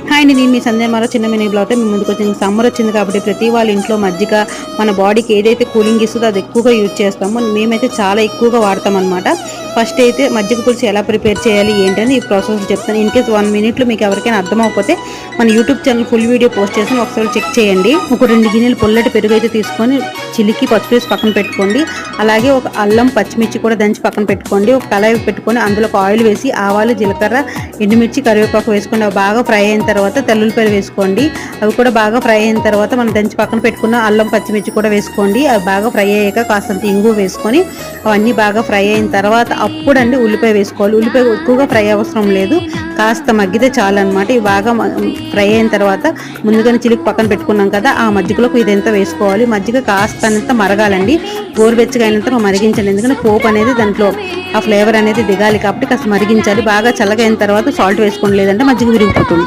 Hi అండి, నేను మీ సంధ్య మరో చిన్న మినీ బ్లాగ్తో మీ ముందుకు వచ్చింది. సమ్మర్ వచ్చింది కాబట్టి ప్రతి వాళ్ళ ఇంట్లో మజ్జిగ మన బాడీకి ఏదైతే కూలింగ్ ఇస్తుందో అది ఎక్కువగా యూజ్ చేస్తాము. మేమైతే చాలా ఎక్కువగా వాడతాం అనమాట. ఫస్ట్ అయితే మజ్జిగ పులుసు ఎలా ప్రిపేర్ చేయాలి ఏంటని ఈ ప్రాసెస్ చెప్తాను. ఇన్ కేస్ 1 minute మీకు ఎవరికైనా అర్థమవకపోతే మన YouTube channel full video post చేసి ఒకసారి చెక్ చేయండి. ఒక 2 గిన్నెలు పొల్లటి పెరుగు అయితే తీసుకొని చిలికి పచ్చిపేసి పక్కన పెట్టుకోండి. అలాగే ఒక అల్లం పచ్చిమిర్చి కూడా దంచి పక్కన పెట్టుకోండి. ఒక కళాయి పెట్టుకొని అందులో ఆయిల్ వేసి ఆవాలు జీలకర్ర ఎండుమిర్చి కరివేపాకు వేసుకోండి. అవి బాగా ఫ్రై అయిన తర్వాత తెల్లుల్లిపాయలు వేసుకోండి. అవి కూడా బాగా ఫ్రై అయిన తర్వాత మనం దంచి పక్కన పెట్టుకున్న అల్లం పచ్చిమిర్చి కూడా వేసుకోండి. అవి బాగా ఫ్రై అయ్యాక కాస్తంత ఇంగు వేసుకొని అవన్నీ బాగా ఫ్రై అయిన తర్వాత అప్పుడండి ఉల్లిపాయ వేసుకోవాలి. ఉల్లిపాయ ఎక్కువగా ఫ్రై అవసరం లేదు, కాస్త మగ్గితే చాలు అనమాట. ఇవి బాగా ఫ్రై అయిన తర్వాత ముందుగానే చిలికి పక్కన పెట్టుకున్నాం కదా, ఆ మజ్జిగలోకి ఇదంతా వేసుకోవాలి. మజ్జిగ కాస్తంత మరగాలండి, గోరువెచ్చగా అయినంత మరిగించండి. ఎందుకంటే పోపు అనేది దాంట్లో ఆ ఫ్లేవర్ అనేది దిగాలి కాబట్టి కాస్త మరిగించాలి. బాగా చల్లగైన తర్వాత సాల్ట్ వేసుకోండి, లేదంటే మజ్జిగ విరిగిపోతుంది.